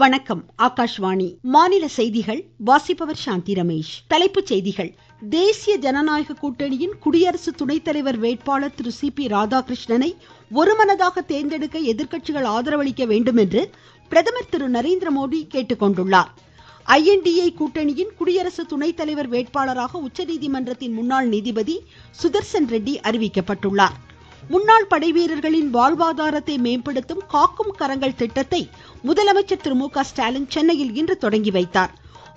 வணக்கம். ஆகாஷ்வாணி மாநில செய்திகள் வாசிப்பவர் சாந்தி ரமேஷ். தலைப்புச் செய்திகள். தேசிய ஜனநாயக கூட்டணியின் குடியரசு துணைத் தலைவர் வேட்பாளர் திரு சி.பி. ராதாகிருஷ்ணனை ஒருமனதாக தேர்ந்தெடுக்க எதிர்க்கட்சிகள் ஆதரவளிக்க வேண்டும் என்று பிரதமர் திரு நரேந்திர மோடி கேட்டுக்கொண்டுள்ளார். INDA கூட்டணியின் குடியரசு துணைத் தலைவர் வேட்பாளராக உச்சநீதிமன்றத்தின் முன்னாள் நீதிபதி சுதர்சன் ரெட்டி அறிவிக்கப்பட்டுள்ளார். முன்னாள் படைவீரர்களின் வாழ்வாதாரத்தை மேம்படுத்தும் காக்கும் கரங்கள் திட்டத்தை முதலமைச்சர் திரு மு க ஸ்டாலின் சென்னையில் இன்று தொடங்கி வைத்தார்.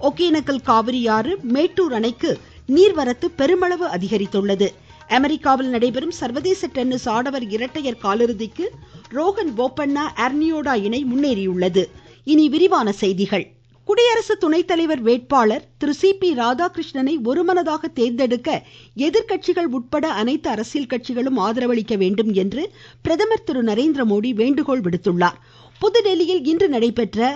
ஒகேனக்கல் காவிரியாறு மேட்டூர் அணைக்கு நீர்வரத்து பெருமளவு அதிகரித்துள்ளது. அமெரிக்காவில் நடைபெறும் சர்வதேச டென்னிஸ் ஆடவர் இரட்டையர் காலிறுதிக்கு ரோஹன் போபண்ணா அர்னியோடா இணை முன்னேறியுள்ளது. இனி விரிவான செய்திகள். குடியரசு துணைத் தலைவர் வேட்பாளர் திரு சி.பி. ராதாகிருஷ்ணனை ஒருமனதாக தேர்ந்தெடுக்க எதிர்க்கட்சிகள் உட்பட அனைத்து அரசியல் கட்சிகளும் ஆதரவளிக்க வேண்டும் என்று பிரதமர் திரு நரேந்திர மோடி வேண்டுகோள் விடுத்துள்ளார். புதுடெல்லியில் இன்று நடைபெற்ற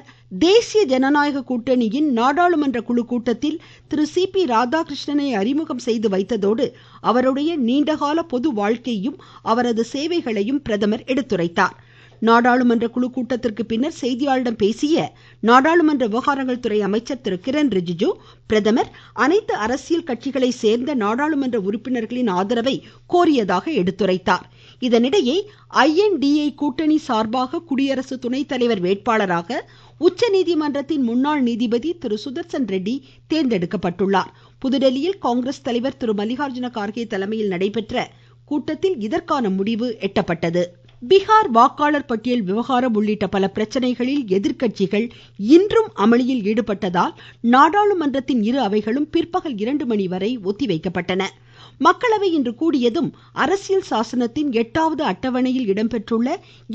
தேசிய ஜனநாயக கூட்டணியின் நாடாளுமன்ற குழு கூட்டத்தில் திரு சி.பி. ராதாகிருஷ்ணனை அறிமுகம் செய்து வைத்ததோடு அவருடைய நீண்டகால பொது வாழ்க்கையையும் அவரது சேவைகளையும் பிரதமர் எடுத்துரைத்தார். நாடாளுமன்ற குழு கூட்டத்திற்கு பின்னர் செய்தியாளர்களிடம் பேசிய நாடாளுமன்ற விவகாரங்கள் துறை அமைச்சர் திரு கிரண் ரிஜிஜு, பிரதமர் அனைத்து அரசியல் கட்சிகளை சேர்ந்த நாடாளுமன்ற உறுப்பினர்களின் ஆதரவை கோரியதாக எடுத்துரைத்தார். இதனிடையே INDA கூட்டணி சார்பாக குடியரசு துணைத் தலைவர் வேட்பாளராக உச்சநீதிமன்றத்தின் முன்னாள் நீதிபதி திரு சுதர்சன் ரெட்டி தேர்ந்தெடுக்கப்பட்டுள்ளார். புதுடெல்லியில் காங்கிரஸ் தலைவர் திரு மல்லிகார்ஜுன கார்கே தலைமையில் நடைபெற்ற கூட்டத்தில் இதற்கான முடிவு எட்டப்பட்டது. பீகார் வாக்காளர் பட்டியல் விவகாரம் உள்ளிட்ட பல பிரச்சனைகளில் எதிர்க்கட்சிகள் இன்றும் அமளியில் ஈடுபட்டதால் நாடாளுமன்றத்தின் இரு அவைகளும் பிற்பகல் 2 மணி வரை ஒத்திவைக்கப்பட்டன. மக்களவை இன்று கூடியதும் அரசியல் சாசனத்தின் 8வது அட்டவணையில் இடம்பெற்றுள்ள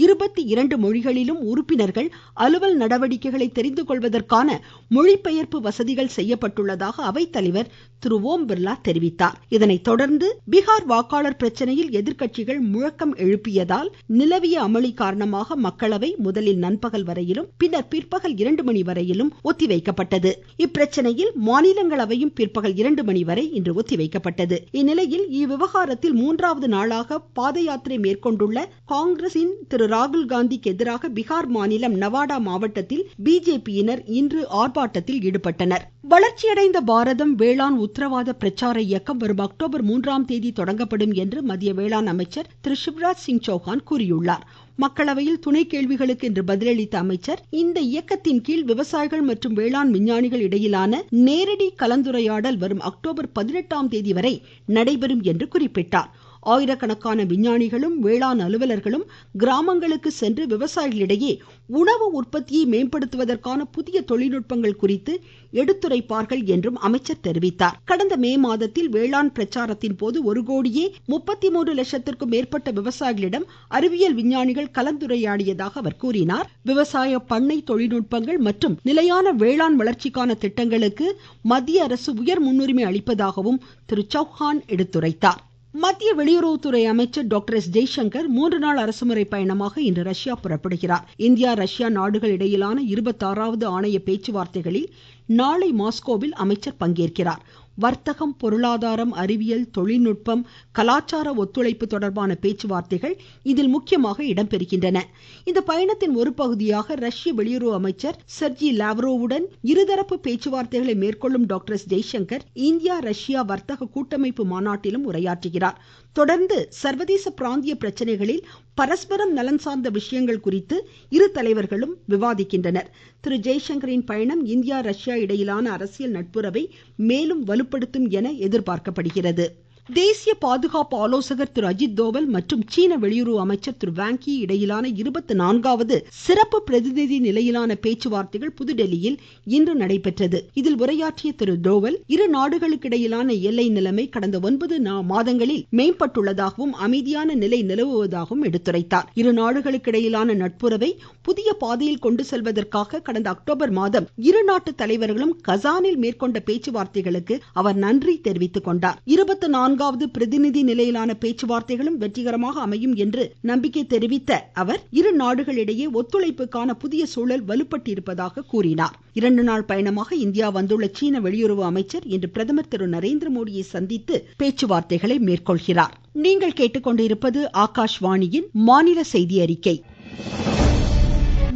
22 மொழிகளிலும் உறுப்பினர்கள் அலுவல் நடவடிக்கைகளை தெரிந்து கொள்வதற்கான மொழிபெயர்ப்பு வசதிகள் செய்யப்பட்டுள்ளதாக அவைத்தலைவர் திரு ஓம் பிர்லா தெரிவித்தார். இதனைத் தொடர்ந்து பீகார் வாக்காளர் பிரச்சனையில் எதிர்க்கட்சிகள் முழக்கம் எழுப்பியதால் நிலவிய அமளி காரணமாக மக்களவை முதலில் நண்பகல் வரையிலும் பின்னர் பிற்பகல் 2 மணி வரையிலும் ஒத்திவைக்கப்பட்டது. இப்பிரச்சனையில் மாநிலங்களவையும் பிற்பகல் 2 மணி வரை இன்று ஒத்திவைக்கப்பட்டது. இந்நிலையில் இவ்விவகாரத்தில் 3வது நாளாக பாத யாத்திரை மேற்கொண்டுள்ள காங்கிரசின் திரு ராகுல் காந்திக்கு எதிராக பீகார் மாநிலம் நவாடா மாவட்டத்தில் பிஜேபியினர் இன்று ஆர்ப்பாட்டத்தில் ஈடுபட்டனர். வளர்ச்சியடைந்த பாரதம் வேளாண் உத்தரவாத பிரச்சார இயக்கம் வரும் அக்டோபர் 3ஆம் தேதி தொடங்கப்படும் என்று மத்திய வேளாண் அமைச்சர் திரு சிவராஜ் சிங் சௌஹான் கூறியுள்ளார். மக்களவையில் துணை கேள்விகளுக்கு இன்று பதிலளித்த அமைச்சர், இந்த இயக்கத்தின் கீழ் விவசாயிகள் மற்றும் வேளாண் விஞ்ஞானிகள் இடையிலான நேரடி கலந்துரையாடல் வரும் அக்டோபர் 18ஆம் தேதி வரை நடைபெறும் என்று குறிப்பிட்டார். ஆயிரக்கணக்கான விஞ்ஞானிகளும் வேளாண் அலுவலர்களும் கிராமங்களுக்கு சென்று விவசாயிகளிடையே உணவு உற்பத்தியை மேம்படுத்துவதற்கான புதிய தொழில்நுட்பங்கள் குறித்து எடுத்துரைப்பார்கள் என்றும் அமைச்சர் தெரிவித்தார். கடந்த மே மாதத்தில் வேளாண் பிரச்சாரத்தின் போது 1,33,00,000க்கும் மேற்பட்ட விவசாயிகளிடம் அறிவியல் விஞ்ஞானிகள் கலந்துரையாடியதாக அவர் கூறினார். விவசாய பண்ணை தொழில்நுட்பங்கள் மற்றும் நிலையான வேளாண் வளர்ச்சிக்கான திட்டங்களுக்கு மத்திய அரசு உயர் முன்னுரிமை அளிப்பதாகவும் திரு சௌஹான் எடுத்துரைத்தார். மத்திய வெளியுறவுத்துறை அமைச்சர் டாக்டர் எஸ். ஜெய்சங்கர் 3 நாள் அரசுமுறை பயணமாக இன்று ரஷ்யா புறப்படுகிறார். இந்தியா ரஷ்யா நாடுகள் இடையிலான 26வது ஆணைய பேச்சுவார்த்தைகளில் நாளை மாஸ்கோவில் அமைச்சர் பங்கேற்கிறார். வர்த்தகம், பொருளாதாரம், அறிவியல், தொழில்நுட்பம், கலாச்சார ஒத்துழைப்பு தொடர்பான பேச்சுவார்த்தைகள் இதில் முக்கியமாக இடம்பெறுகின்றன. இந்த பயணத்தின் ஒரு பகுதியாக ரஷ்ய வெளியுறவு அமைச்சர் செர்ஜி லாவ்ரோவுடன் இருதரப்பு பேச்சுவார்த்தைகளை மேற்கொள்ளும் doctor S. Jaishankar India Russia வர்த்தக கூட்டமைப்பு மாநாட்டிலும் உரையாற்றுகிறார். தொடர்ந்து சர்வதேச பிராந்திய பிரச்சனைகளில் பரஸ்பரம் நலன் சார்ந்த விஷயங்கள் குறித்து இரு தலைவர்களும் விவாதிக்கின்றனர். திரு ஜெய்சங்கரின் பயணம் இந்தியா ரஷ்யா இடையிலான அரசியல் நட்புறவை மேலும் வலுப்படுத்தும் என எதிர்பார்க்கப்படுகிறது. தேசிய பாதுகாப்பு ஆலோசகர் திரு அஜித் தோவல் மற்றும் சீன வெளியுறவு அமைச்சர் திரு வாங் யி இடையிலான 24வது சிறப்பு பிரதிநிதி நிலையிலான பேச்சுவார்த்தைகள் புதுடெல்லியில் இன்று நடைபெற்றது. இதில் உரையாற்றிய திரு தோவல், இரு நாடுகளுக்கிடையிலான எல்லை நிலைமை கடந்த 9 மாதங்களில் மேம்பட்டுள்ளதாகவும் அமைதியான நிலை நிலவுவதாகவும் எடுத்துரைத்தார். இரு நாடுகளுக்கிடையிலான நட்புறவை புதிய பாதையில் கொண்டு செல்வதற்காக கடந்த அக்டோபர் மாதம் இரு நாட்டு தலைவர்களும் கசானில் மேற்கொண்ட பேச்சுவார்த்தைகளுக்கு அவர் நன்றி தெரிவித்துக் கொண்டார். 24வது பிரதிநிதி நிலையிலான பேச்சுவார்த்தைகளும் வெற்றிகரமாக அமையும் என்று நம்பிக்கை தெரிவித்த அவர், இரு நாடுகளிடையே ஒத்துழைப்புக்கான புதிய சூழல் வலுப்பட்டிருப்பதாக கூறினார். 2 நாள் பயணமாக இந்தியா வந்துள்ள சீன வெளியுறவு அமைச்சர் இன்று பிரதமர் திரு நரேந்திர மோடியை சந்தித்து பேச்சுவார்த்தைகளை மேற்கொள்கிறார். நீங்கள் கேட்டுக்கொண்டிருப்பது ஆகாஷ்வாணியின் மாநில செய்தி அறிக்கை.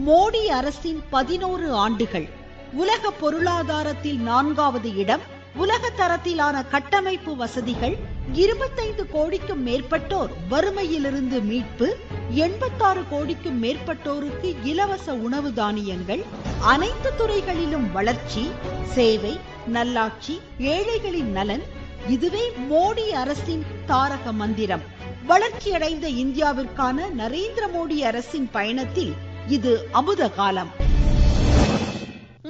மோடி அரசின் 11 ஆண்டுகள். உலக பொருளாதாரத்தில் 4வது இடம். உலக தரத்திலான கட்டமைப்பு வசதிகள். 25 கோடிக்கும் மேற்பட்டோர் வறுமையிலிருந்து மீட்பு. 86 கோடிக்கும் மேற்பட்டோருக்கு இலவச உணவு தானியங்கள். அனைத்து துறைகளிலும் வளர்ச்சி, சேவை, நல்லாட்சி, ஏழைகளின் நலன். இதுவே மோடி அரசின் தாரக மந்திரம். வளர்ச்சியடைந்த இந்தியாவிற்கான நரேந்திர மோடி அரசின் பயணத்தில் இது அமுத காலம்.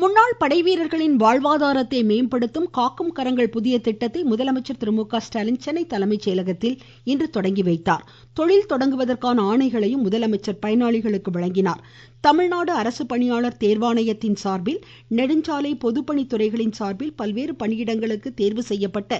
முன்னாள் படைவீரர்களின் வாழ்வாதாரத்தை மேம்படுத்தும் காக்கும் கரங்கள் புதிய திட்டத்தை முதலமைச்சர் திரு மு க ஸ்டாலின் சென்னை தலைமைச் செயலகத்தில் இன்று தொடங்கி வைத்தார். தொழில் தொடங்குவதற்கான ஆணைகளையும் முதலமைச்சர் பயனாளிகளுக்கு வழங்கினார். தமிழ்நாடு அரசு பணியாளர் தேர்வாணையத்தின் சார்பில், நெடுஞ்சாலை பொதுப்பணித்துறைகளின் சார்பில் பல்வேறு பணியிடங்களுக்கு தேர்வு செய்யப்பட்ட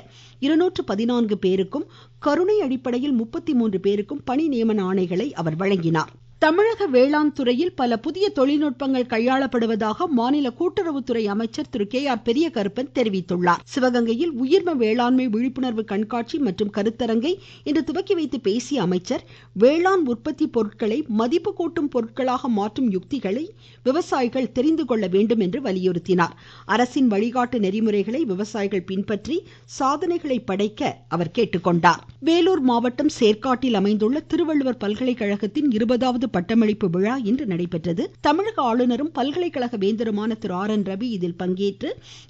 214 பேருக்கும், கருணை அடிப்படையில் 33 பேருக்கும் பணி நியமன ஆணைகளை அவர் வழங்கினார். தமிழக வேளாண் துறையில் பல புதிய தொழில்நுட்பங்கள் கையாளப்படுவதாக மாநில கூட்டுறவுத்துறை அமைச்சர் திரு கே ஆர் பெரியகருப்பன் தெரிவித்துள்ளார். சிவகங்கையில் உயிர்ம வேளாண்மை விழிப்புணர்வு கண்காட்சி மற்றும் கருத்தரங்கை இன்று துவக்கி வைத்து பேசிய அமைச்சர், வேளாண் உற்பத்தி பொருட்களை மதிப்பு கூட்டும் பொருட்களாக மாற்றும் யுக்திகளை விவசாயிகள் தெரிந்து கொள்ள வேண்டும் என்று வலியுறுத்தினார். அரசின் வழிகாட்டு நெறிமுறைகளை விவசாயிகள் பின்பற்றி சாதனைகளை படைக்க அவர் கேட்டுக்கொண்டார். வேலூர் மாவட்டம் சேர்க்காட்டில் அமைந்துள்ள திருவள்ளுவர் பல்கலைக்கழகத்தின் 20வது பட்டமளிப்பு விழா இன்று நடைபெற்றது. தமிழக ஆளுநரும் பல்கலைக்கழக வேந்தருமான திரு ஆர் என் ரவி இதில் பங்கேற்று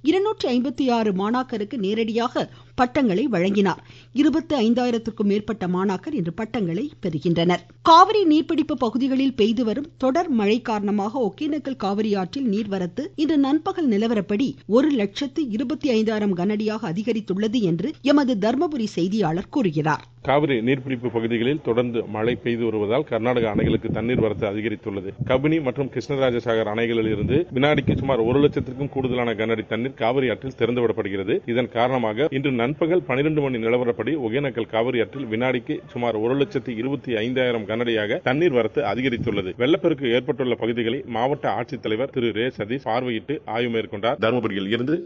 256 மாணாக்கருக்கு நேரடியாக பட்டங்களை வழங்கினார். 25,000க்கும் மேற்பட்ட மாணாக்கர் இன்று பட்டங்களை பெறுகின்றனர். காவிரி நீர்பிடிப்பு பகுதிகளில் பெய்து வரும் தொடர் மழை காரணமாக ஒகேனக்கல் காவிரி ஆற்றில் நீர்வரத்து இன்று நண்பகல் நிலவரப்படி 1,25,000 கனஅடியாக அதிகரித்துள்ளது என்று எமது தர்மபுரி செய்தியாளர் கூறுகிறார். காவிரி நீர்பிடிப்பு பகுதிகளில் தொடர்ந்து மழை பெய்து வருவதால் கர்நாடக அணைகளுக்கு தண்ணீர் வரத்து அதிகரித்துள்ளது. கபினி மற்றும் கிருஷ்ணராஜசாகர் அணைகளில் இருந்து வினாடிக்கு சுமார் 1,00,000க்கும் கூடுதலான கனஅடி தண்ணீர் காவிரி ஆற்றில் திறந்துவிடப்படுகிறது. இதன் காரணமாக இன்று நண்பகல் 12 மணி நிலவரப்படி ஒகேனக்கல் காவிரி ஆற்றில் வினாடிக்கு சுமார் 1,25,000 கனஅடியாக தண்ணீர் வரத்து அதிகரித்துள்ளது. வெள்ளப்பெருக்கு ஏற்பட்டுள்ள பகுதிகளை மாவட்ட ஆட்சித்தலைவர் திரு ரே சதீஷ் பார்வையிட்டு ஆய்வு மேற்கொண்டார். தர்மபுரியில் இருந்து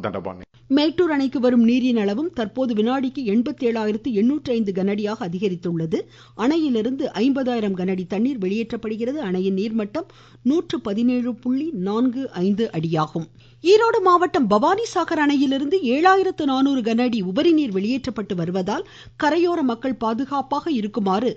தண்டபாணி. மேட்டூர் அணைக்கு வரும் நீரின் அளவும் தற்போது வினாடிக்கு 87,805 கனஅடியாக அதிகரித்துள்ளது. அணையிலிருந்து 50,000 கனஅடி தண்ணீர் வெளியேற்றப்படுகிறது. அணையின் நீர்மட்டம் 117.45 அடியாகும். ஈரோடு மாவட்டம் பவானிசாகர் அணையிலிருந்து 7,400 கனஅடி உபரி நீர் வெளியேற்றப்பட்டு வருவதால் கரையோர மக்கள் பாதுகாப்பாக இருக்குமாறு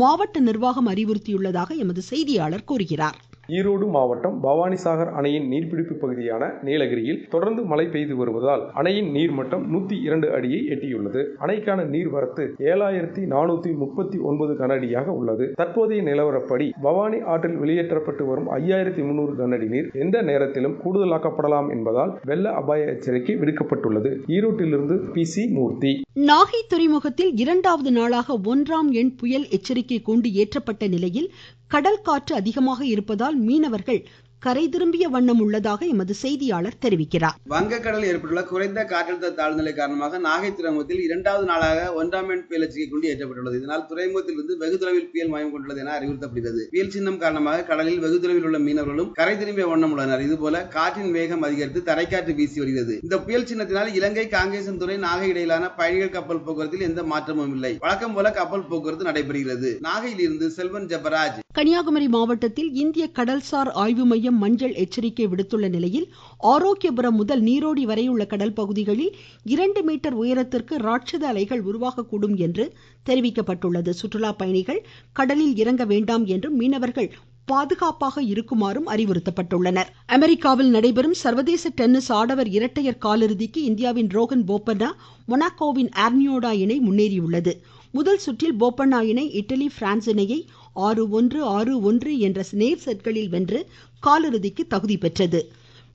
மாவட்ட நிர்வாகம் அறிவுறுத்தியுள்ளதாக எமது செய்தியாளர் கூறுகிறார். ஈரோடு மாவட்டம் பவானிசாகர் அணையின் நீர்பிடிப்பு பகுதியான நீலகிரியில் தொடர்ந்து மழை பெய்து வருவதால் அணையின் நீர்மட்டம் 102 அடியை எட்டியுள்ளது. அணைக்கான நீர்வரத்து 7,439 கனஅடியாக உள்ளது. தற்போதைய நிலவரப்படி பவானி ஆற்றில் வெளியேற்றப்பட்டு வரும் 5,300 கனஅடி நீர் எந்த நேரத்திலும் கூடுதலாக்கப்படலாம் என்பதால் வெள்ள அபாய எச்சரிக்கை விடுக்கப்பட்டுள்ளது. ஈரோட்டிலிருந்து PC மூர்த்தி. நாகை துறைமுகத்தில் 2வது நாளாக 1ஆம் எண் புயல் எச்சரிக்கை கூண்டு ஏற்றப்பட்ட நிலையில் கடல் காற்று அதிகமாக இருப்பதால் மீனவர்கள் கரை திரும்பிய வண்ணம் உள்ளதாக எமது செய்தியாளர் தெரிவிக்கிறார். வங்கக்கடலில் ஏற்பட்டுள்ள குறைந்த காற்றழுத்த தாழ்நிலை காரணமாக நாகை துறைமுகத்தில் 2வது நாளாக 1ஆம் எண் புயல் எச்சரிக்கை கூண்டு ஏற்றப்பட்டுள்ளது. இதனால் துறைமுகத்திலிருந்து வெகு தொலைவில் புயல் மையம் கொண்டுள்ளது என அறிவுறுத்தப்படுகிறது. புயல் சின்னம் காரணமாக கடலில் வெகு தொலைவில் உள்ள மீனவர்களும் கரை திரும்பிய வண்ணம் உள்ளனர். இதுபோல காற்றின் வேகம் அதிகரித்து தரைக்காற்று வீசி வருகிறது. இந்த புயல் சின்னத்தினால் இலங்கை காங்கேசன்துறை நாகை இடையிலான பயணிகள் கப்பல் போக்குவரத்தில் எந்த மாற்றமும் இல்லை. வழக்கம் போல கப்பல் போக்குவரத்து நடைபெறுகிறது. நாகையில் இருந்து செல்வன் ஜெபராஜ். கன்னியாகுமரி மாவட்டத்தில் இந்திய கடல்சார் ஆய்வு மையம் மஞ்சள் எச்சரிக்கை விடுத்துள்ள நிலையில் ஆரோக்கியபுரம் முதல் நீரோடி வரை உள்ள கடல் பகுதிகளில் 2 மீட்டர் உயரத்திற்கு ராட்சத அலைகள் உருவாகக்கூடும் என்று தெரிவிக்கப்பட்டுள்ளது. சுற்றுலா பயணிகள் கடலில் இறங்க வேண்டாம் என்றும் மீனவர்கள் பாதுகாப்பாக இருக்குமாறும் அறிவுறுத்தப்பட்டுள்ளனர். அமெரிக்காவில் நடைபெறும் சர்வதேச டென்னிஸ் ஆடவர் இரட்டையர் காலிறுதிக்கு இந்தியாவின் ரோகன் போப்பண்ணா, மொனாக்கோவின் ஆர்னியோடா இணை முன்னேறியுள்ளது. முதல் சுற்றில் போப்பண்ணா இணை இட்டலி பிரான்ஸ் இணையை 6-1, 6-1 என்ற நேர் செட்களில் வென்று காலிறுதிக்கு தகுதி பெற்றது.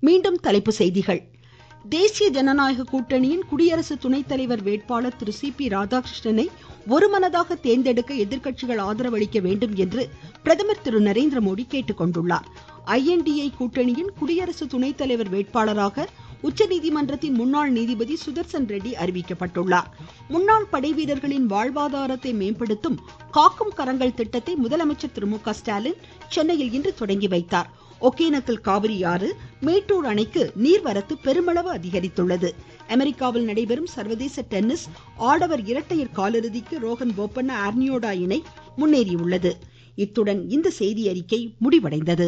மீண்டும் தலைப்புச் செய்திகள். தேசிய ஜனநாயக கூட்டணியின் குடியரசு துணைத் தலைவர் வேட்பாளர் திரு CP ராதாகிருஷ்ணனை ஒருமனதாக தேர்ந்தெடுக்க எதிர்க்கட்சிகள் ஆதரவளிக்க வேண்டும் என்று பிரதமர் திரு நரேந்திர மோடி கேட்டுக்கொண்டுள்ளார். INDA கூட்டணியின் குடியரசு துணைத் தலைவர் வேட்பாளராக உச்சநீதிமன்றத்தின் முன்னாள் நீதிபதி சுதர்சன் ரெட்டி அறிவிக்கப்பட்டுள்ளார். முன்னாள் படைவீரர்களின் வாழ்வாதாரத்தை மேம்படுத்தும் காக்கும் கரங்கள் திட்டத்தை முதலமைச்சர் திரு மு க ஸ்டாலின் சென்னையில் இன்று தொடங்கி வைத்தார். ஒகேனக்கல் காவிரி ஆறு, மேட்டூர் அணைக்கு நீர்வரத்து பெருமளவு அதிகரித்துள்ளது. அமெரிக்காவில் நடைபெறும் சர்வதேச டென்னிஸ் ஆடவர் இரட்டையர் காலிறுதிக்கு ரோகன் போப்பண்ணா ஆர்னியோடா இணை முன்னேறியுள்ளது. இத்துடன் இந்த செய்தி அறிக்கை முடிவடைந்தது.